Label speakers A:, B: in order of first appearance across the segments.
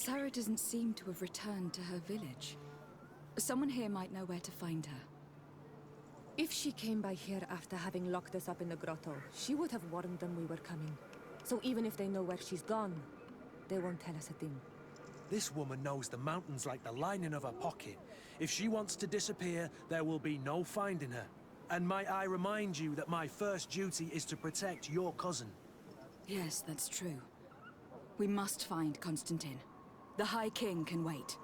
A: Sarah doesn't seem to have returned to her village. Someone here might know where to find her.
B: If she came by here after having locked us up in the grotto, she would have warned them we were coming. So even if they know where she's gone, they won't tell us a thing.
C: This woman knows the mountains like the lining of her pocket. If she wants to disappear, there will be no finding her. And might I remind you that my first duty is to protect your cousin?
A: Yes, that's true. We must find Constantin. The High King can wait.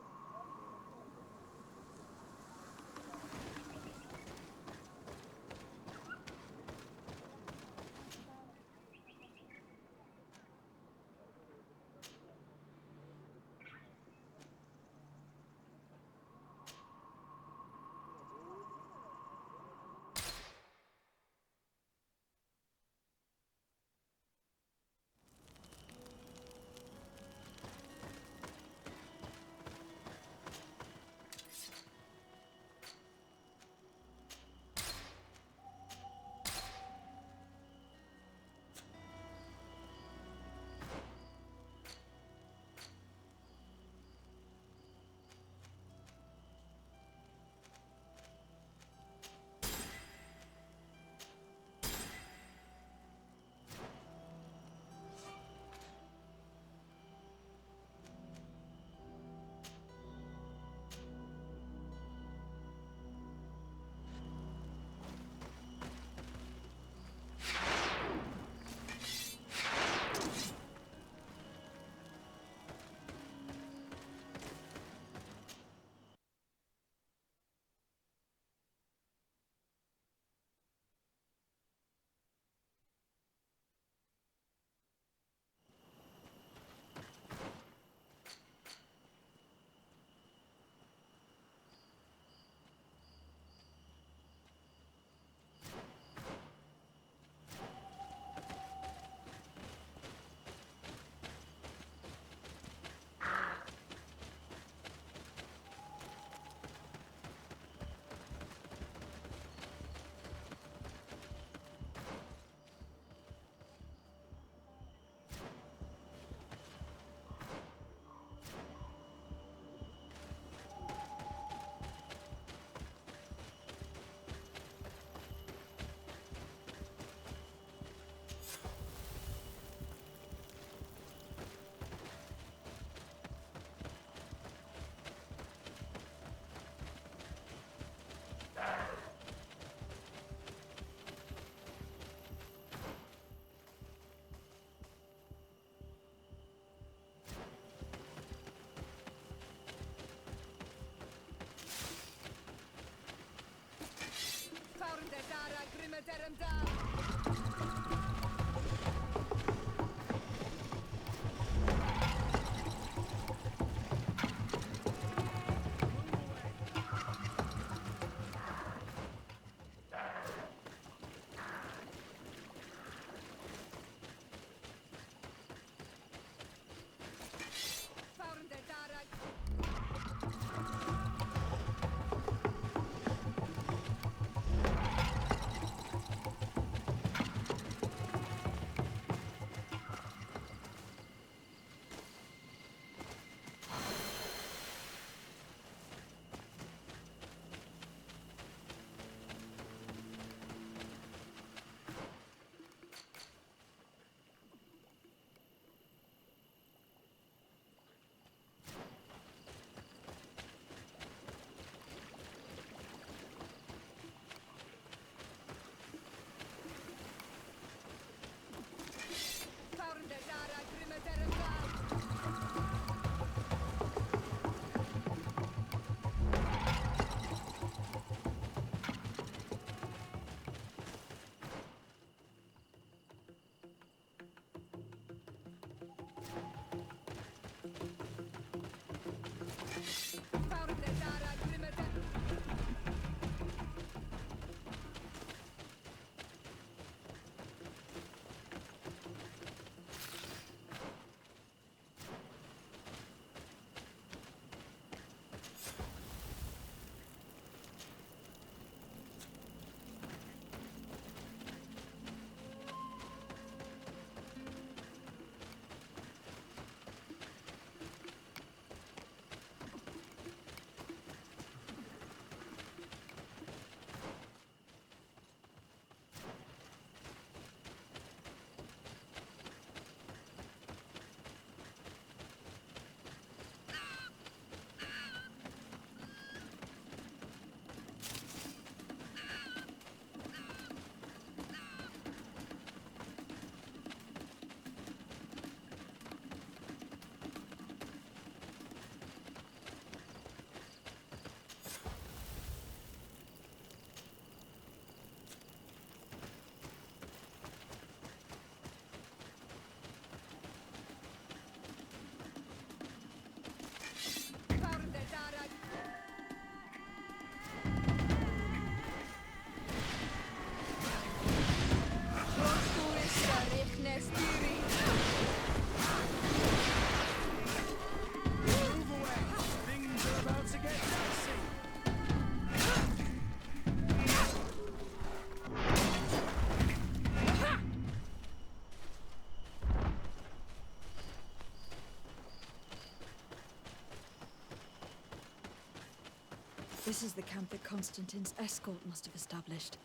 A: This is the camp that Constantin's escort must have established.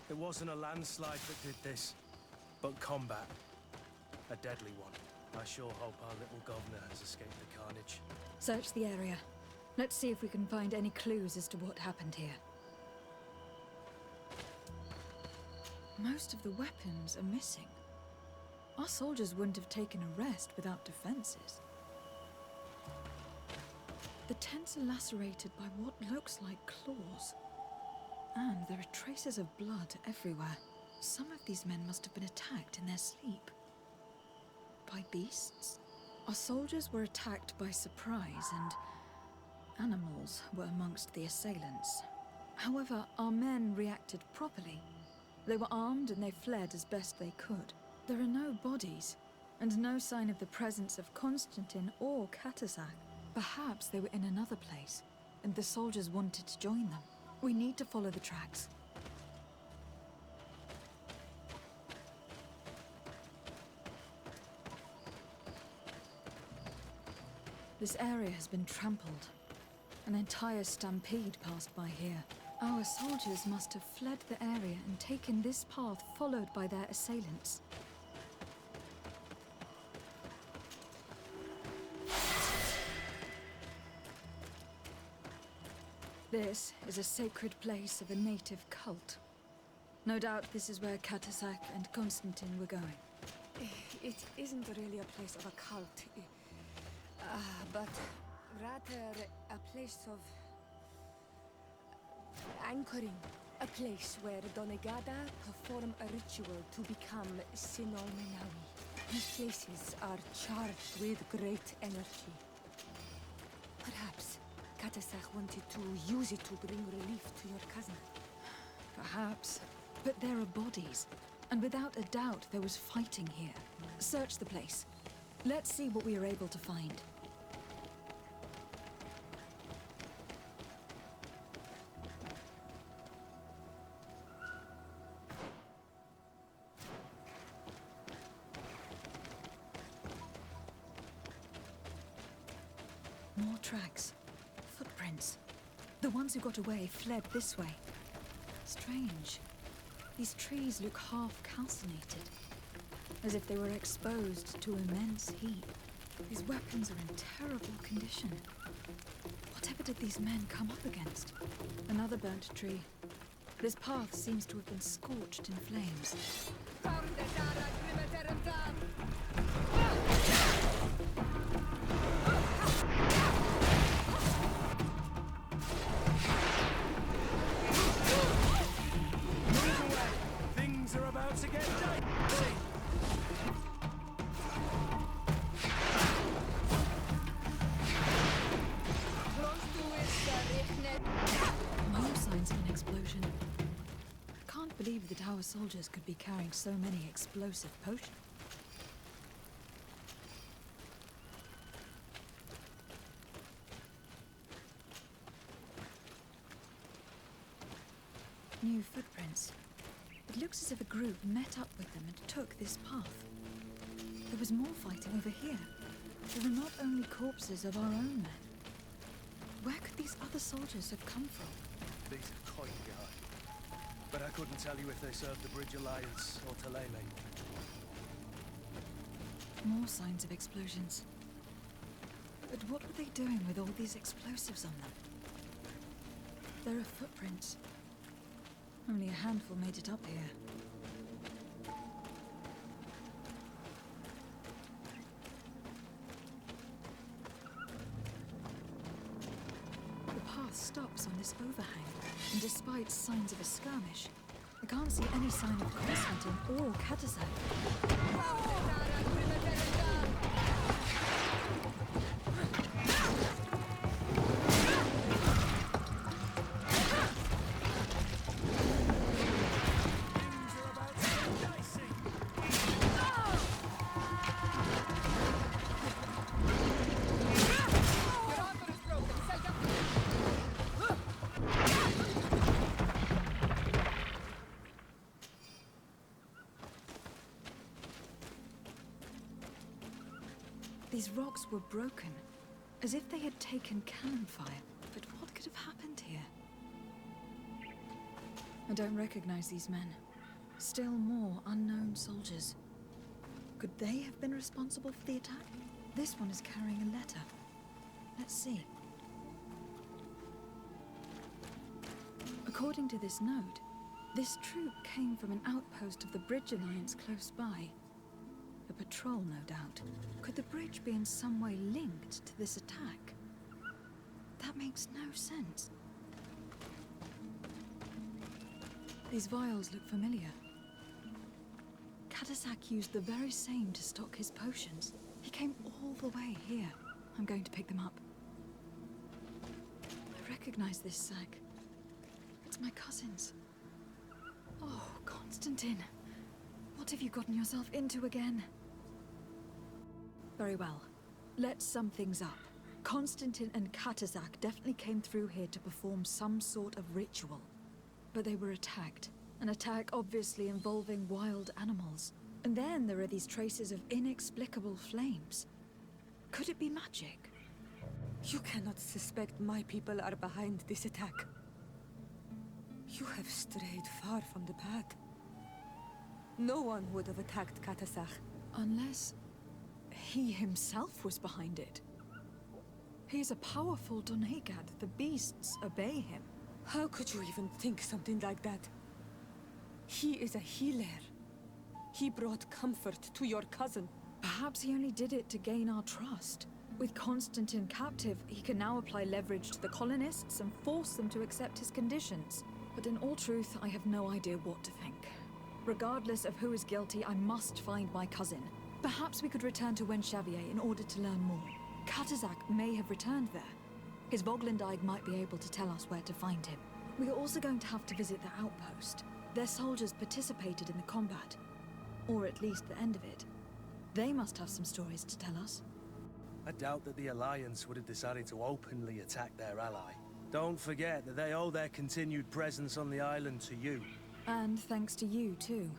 C: It wasn't a landslide that did this, but combat. A deadly one. I sure hope our little governor has escaped the carnage.
A: Search the area. Let's see if we can find any clues as to what happened here. Most of the weapons are missing. Our soldiers wouldn't have taken a rest without defenses. The tents are lacerated by what looks like claws. And there are traces of blood everywhere. Some of these men must have been attacked in their sleep. By beasts? Our soldiers were attacked by surprise, and animals were amongst the assailants. However, our men reacted properly. They were armed and they fled as best they could. There are no bodies, and no sign of the presence of Constantin or Katasak. Perhaps they were in another place, and the soldiers wanted to join them. We need to follow the tracks. This area has been trampled. An entire stampede passed by here. Our soldiers must have fled the area and taken this path followed by their assailants. This is a sacred place of a native cult. No doubt this is where Katasak and Constantin were going.
B: It isn't really a place of a cult, but rather a place of anchoring. A place where Donegada perform a ritual to become Sinolmenawi. These places are charged with great energy. Perhaps Katasak wanted to use it to bring relief to your cousin.
A: Perhaps. But there are bodies. And without a doubt, there was fighting here. Search the place. Let's see what we are able to find. More tracks. Footprints. The ones who got away fled this way. Strange. These trees look half calcinated, as if they were exposed to immense heat. These weapons are in terrible condition. Whatever did these men come up against? Another burnt tree. This path seems to have been scorched in flames.
C: To get dicey.
A: No signs of an explosion. I can't believe that our soldiers could be carrying so many explosive potions. New footprints. It looks as if a group met up with them and took this path. There was more fighting over here. There are not only corpses of our own men. Where could these other soldiers have come from?
C: These are coin guard. But I couldn't tell you if they served the Bridge Alliance or Taleme.
A: More signs of explosions. But what were they doing with all these explosives on them? There are footprints. Only a handful made it up here. The path stops on this overhang, and despite signs of a skirmish, I can't see any sign of Constantin or Katasak. These rocks were broken, as if they had taken cannon fire. But what could have happened here? I don't recognize these men. Still more unknown soldiers. Could they have been responsible for the attack? This one is carrying a letter. Let's see. According to this note, this troop came from an outpost of the Bridge Alliance close by. A patrol, no doubt. Could the bridge be in some way linked to this attack? That makes no sense. These vials look familiar. Katasak used the very same to stock his potions. He came all the way here. I'm going to pick them up. I recognize this sack. It's my cousin's. Oh, Constantin. What have you gotten yourself into again? Very well. Let's sum things up. Constantin and Katasak definitely came through here to perform some sort of ritual. But they were attacked. An attack obviously involving wild animals. And then there are these traces of inexplicable flames. Could it be magic?
B: You cannot suspect my people are behind this attack. You have strayed far from the path. No one would have attacked Katasak.
A: Unless he himself was behind it. He is a powerful Donegad. The beasts obey him.
B: How could you even think something like that? He is a healer. He brought comfort to your cousin.
A: Perhaps he only did it to gain our trust. With Constantin captive, he can now apply leverage to the colonists and force them to accept his conditions. But in all truth, I have no idea what to think. Regardless of who is guilty, I must find my cousin. Perhaps we could return to Wenxavier in order to learn more. Katasak may have returned there. His Voglendyke might be able to tell us where to find him. We are also going to have to visit the outpost. Their soldiers participated in the combat. Or at least the end of it. They must have some stories to tell us.
C: I doubt that the Alliance would have decided to openly attack their ally. Don't forget that they owe their continued presence on the island to you.
A: And thanks to you, too.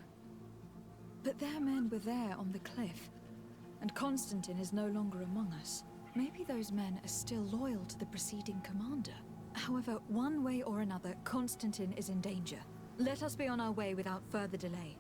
A: But their men were there on the cliff. And Constantin is no longer among us. Maybe those men are still loyal to the preceding commander. However, one way or another, Constantin is in danger. Let us be on our way without further delay.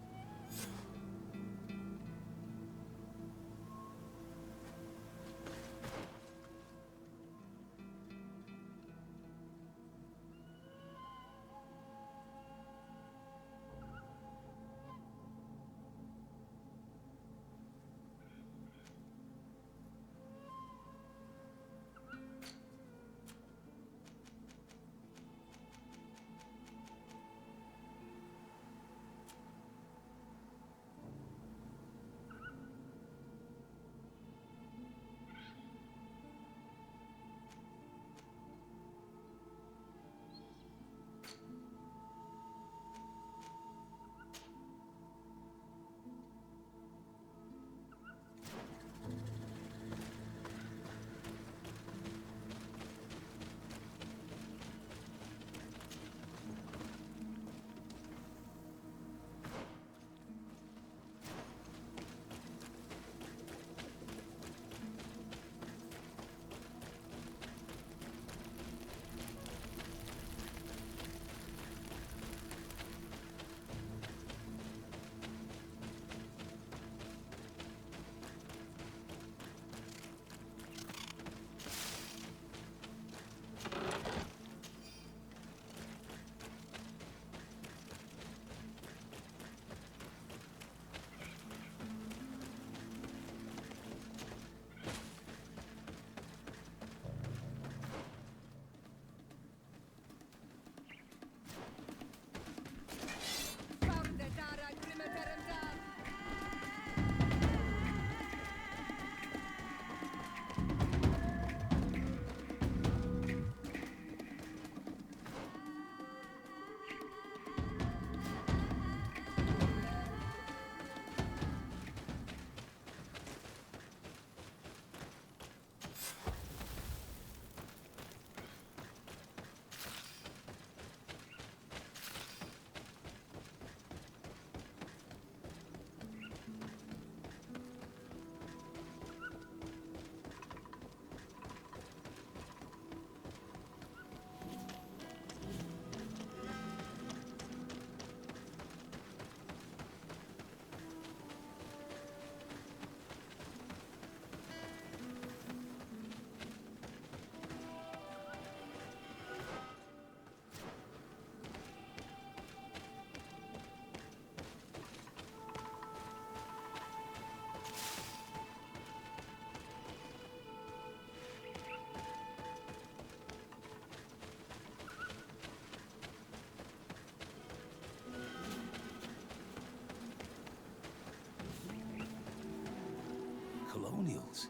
D: testimonials.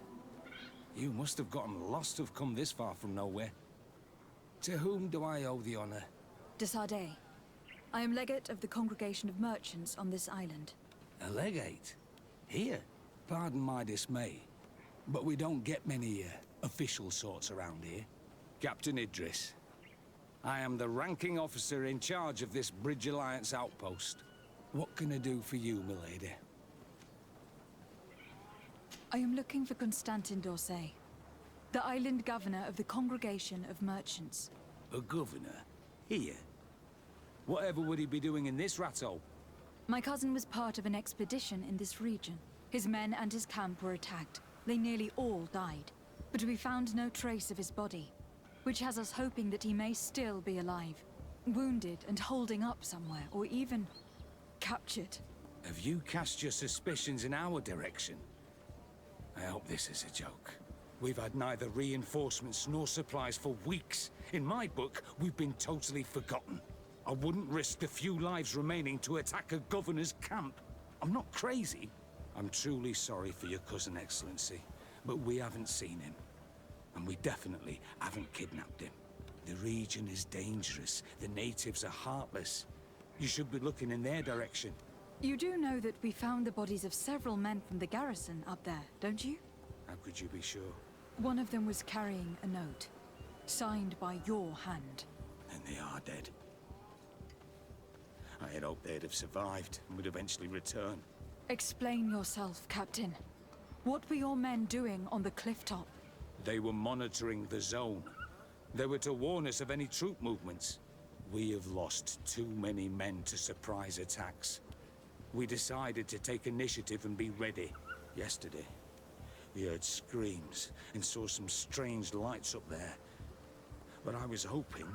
D: You must have gotten lost to have come this far from nowhere. To whom do I owe the honor?
A: De Sardet. I am legate of the Congregation of Merchants on this island.
D: A legate? Here? Pardon my dismay, but we don't get many official sorts around here. Captain Idris. I am the ranking officer in charge of this Bridge Alliance outpost. What can I do for you, milady?
A: I am looking for Constantin d'Orsay, the island governor of the Congregation of Merchants.
D: A governor? Here? Whatever would he be doing in this rattle?
A: My cousin was part of an expedition in this region. His men and his camp were attacked. They nearly all died. But we found no trace of his body, which has us hoping that he may still be alive, wounded and holding up somewhere, or even captured.
D: Have you cast your suspicions in our direction? I hope this is a joke. We've had neither reinforcements nor supplies for weeks. In my book, we've been totally forgotten. I wouldn't risk the few lives remaining to attack a governor's camp. I'm not crazy. I'm truly sorry for your cousin, Excellency, but we haven't seen him. And we definitely haven't kidnapped him. The region is dangerous. The natives are heartless. You should be looking in their direction.
A: You do know that we found the bodies of several men from the garrison up there, don't you?
D: How could you be sure?
A: One of them was carrying a note, signed by your hand.
D: And they are dead. I had hoped they'd have survived and would eventually return.
A: Explain yourself, Captain. What were your men doing on the cliff top?
D: They were monitoring the zone. They were to warn us of any troop movements. We have lost too many men to surprise attacks. We decided to take initiative and be ready. Yesterday, we heard screams and saw some strange lights up there. But I was hoping...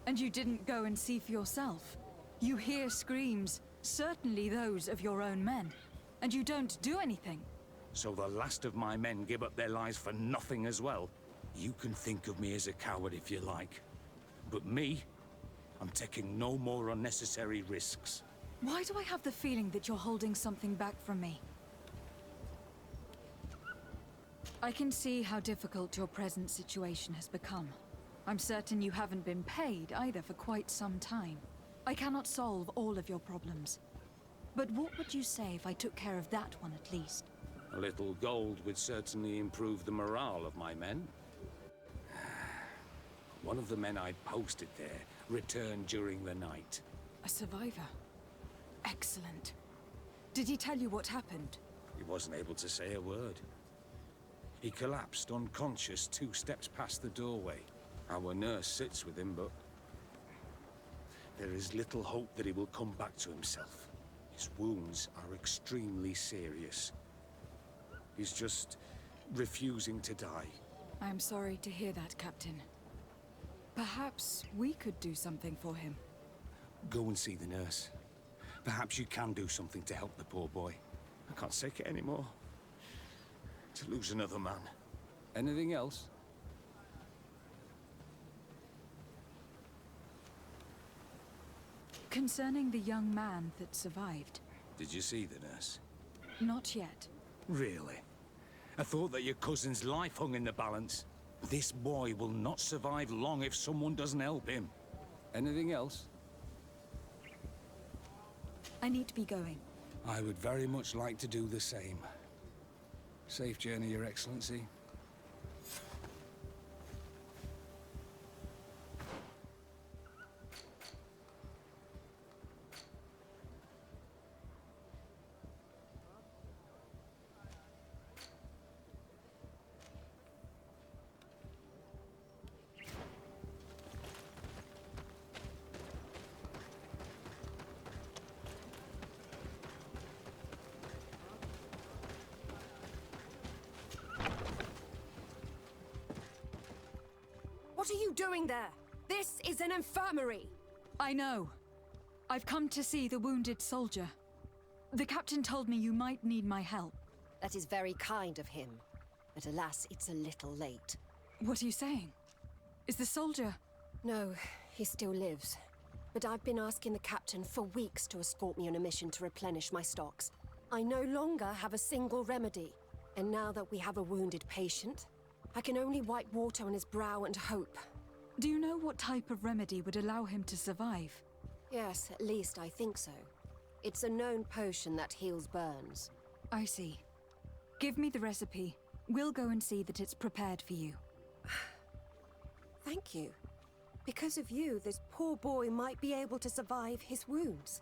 A: And you didn't go and see for yourself? You hear screams, certainly those of your own men, and you don't do anything.
D: So the last of my men give up their lives for nothing as well? You can think of me as a coward if you like. But me, I'm taking no more unnecessary risks.
A: Why do I have the feeling that you're holding something back from me? I can see how difficult your present situation has become. I'm certain you haven't been paid either for quite some time. I cannot solve all of your problems. But what would you say if I took care of that one at least?
D: A little gold would certainly improve the morale of my men. One of the men I'd posted there returned during the night.
A: A survivor? Excellent. Did he tell you what happened?
D: He wasn't able to say a word. He collapsed unconscious 2 steps past the doorway. Our nurse sits with him, but there is little hope that he will come back to himself. His wounds are extremely serious. He's just refusing to die.
A: I am sorry to hear that, Captain. Perhaps we could do something for him.
D: Go and see the nurse. Perhaps you can do something to help the poor boy. I can't take it anymore. To lose another man. Anything else?
A: Concerning the young man that survived.
D: Did you see the nurse?
A: Not yet.
D: Really? I thought that your cousin's life hung in the balance. This boy will not survive long if someone doesn't help him. Anything else?
A: I need to be going.
D: I would very much like to do the same. Safe journey, Your Excellency.
B: What are you doing there? This is an infirmary!
A: I know. I've come to see the wounded soldier. The captain told me you might need my help.
E: That is very kind of him. But alas, it's a little late.
A: What are you saying? Is the soldier...
E: No, he still lives. But I've been asking the captain for weeks to escort me on a mission to replenish my stocks. I no longer have a single remedy. And now that we have a wounded patient, I can only wipe water on his brow and hope.
A: Do you know what type of remedy would allow him to survive?
E: Yes, at least I think so. It's a known potion that heals burns.
A: I see. Give me the recipe. We'll go and see that it's prepared for you.
E: Thank you. Because of you, this poor boy might be able to survive his wounds.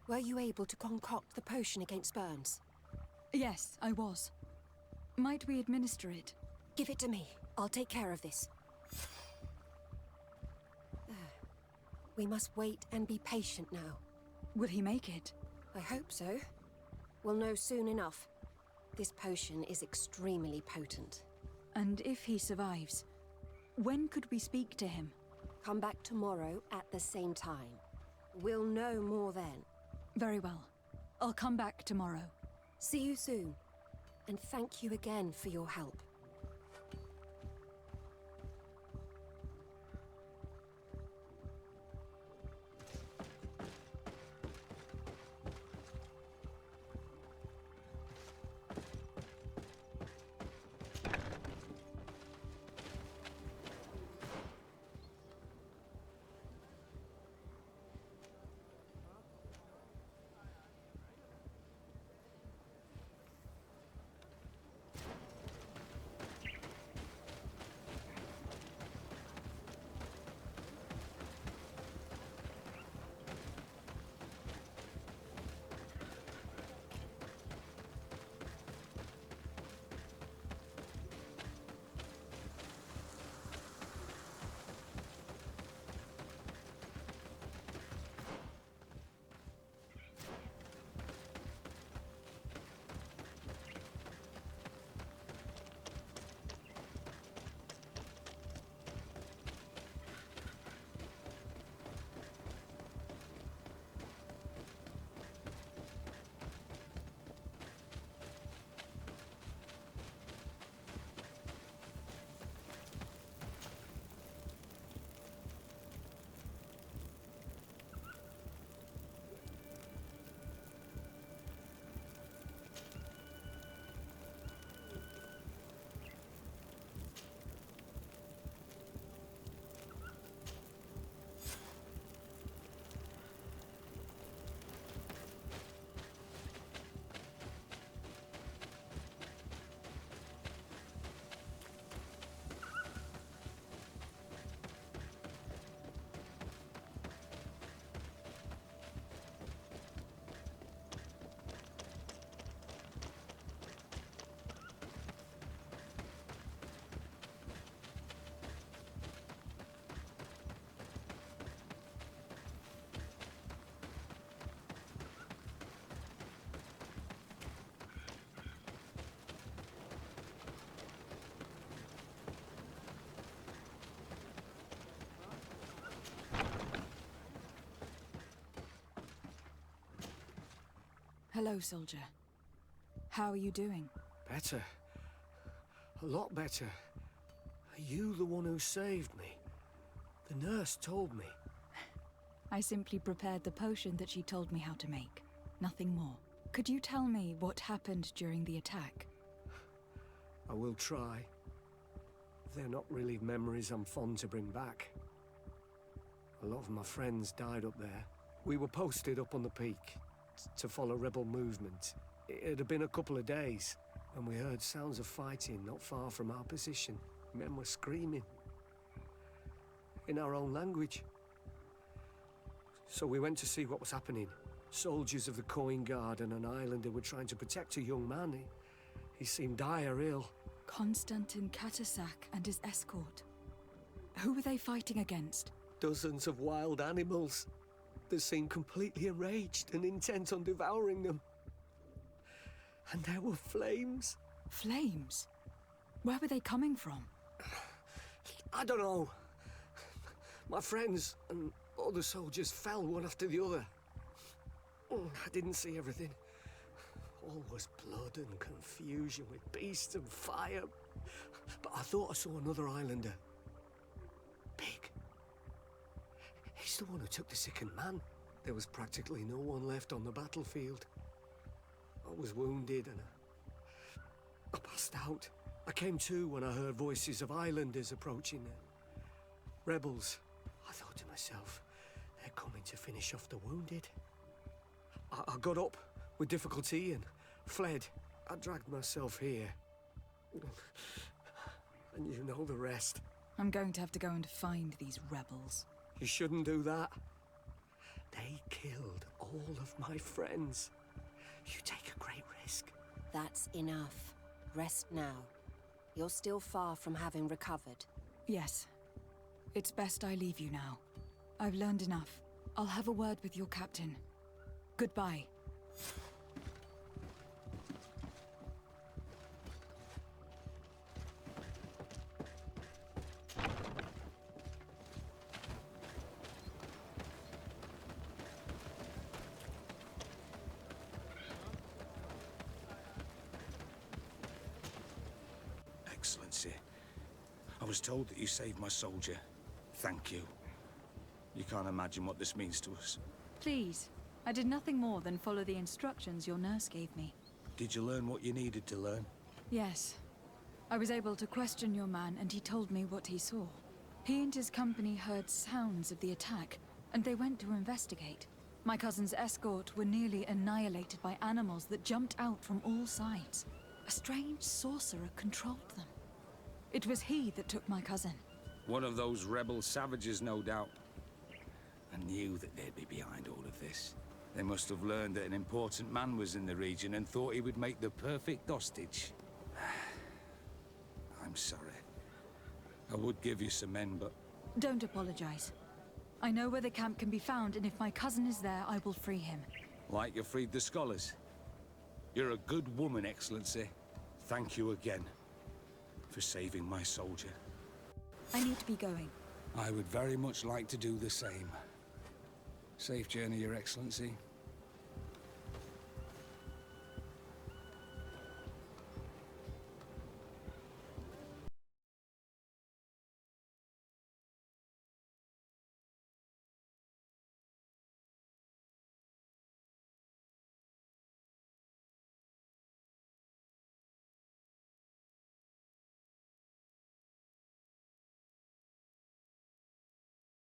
E: Were you able to concoct the potion against burns?
A: Yes, I was. Might we administer it?
E: Give it to me. I'll take care of this. We must wait and be patient now.
A: Will he make it?
E: I hope so. We'll know soon enough. This potion is extremely potent.
A: And if he survives, when could we speak to him?
E: Come back tomorrow at the same time. We'll know more then.
A: Very well. I'll come back tomorrow.
E: See you soon. And thank you again for your help.
A: Hello, soldier. How are you doing?
F: Better. A lot better. Are you the one who saved me? The nurse told me.
A: I simply prepared the potion that she told me how to make. Nothing more. Could you tell me what happened during the attack?
F: I will try. They're not really memories I'm fond to bring back. A lot of my friends died up there. We were posted up on the peak to follow rebel movement. It had been a couple of days when we heard sounds of fighting not far from our position. Men were screaming in our own language. So we went to see what was happening. Soldiers of the Coin Guard and an islander were trying to protect a young man. He seemed dire ill.
A: Constantin and his escort. Who were they fighting against?
F: Dozens of wild animals. They seemed completely enraged and intent on devouring them. And there were flames.
A: Flames? Where were they coming from?
F: I don't know. My friends and other soldiers fell one after the other. I didn't see everything. All was blood and confusion with beasts and fire. But I thought I saw another islander. Big. He's the one who took the sickened man. There was practically no one left on the battlefield. I was wounded and I passed out. I came to when I heard voices of islanders approaching. Rebels. I thought to myself, they're coming to finish off the wounded. I got up with difficulty and fled. I dragged myself here. And you know the rest.
A: I'm going to have to go and find these rebels.
F: You shouldn't do that. They killed all of my friends. You take a great risk.
E: That's enough. Rest now. You're still far from having recovered.
A: Yes. It's best I leave you now. I've learned enough. I'll have a word with your captain. Goodbye.
D: Excellency, I was told that you saved my soldier. Thank you. You can't imagine what this means to us.
A: Please. I did nothing more than follow the instructions your nurse gave me.
D: Did you learn what you needed to learn?
A: Yes. I was able to question your man, and he told me what he saw. He and his company heard sounds of the attack, and they went to investigate. My cousin's escort were nearly annihilated by animals that jumped out from all sides. A strange sorcerer controlled them. It was he that took my cousin.
D: One of those rebel savages, no doubt. I knew that they'd be behind all of this. They must have learned that an important man was in the region and thought he would make the perfect hostage. I'm sorry. I would give you some men, but...
A: Don't apologize. I know where the camp can be found, and if my cousin is there, I will free him.
D: Like you freed the scholars. You're a good woman, Excellency. Thank you again for saving my soldier.
A: I need to be going.
D: I would very much like to do the same. Safe journey, Your Excellency.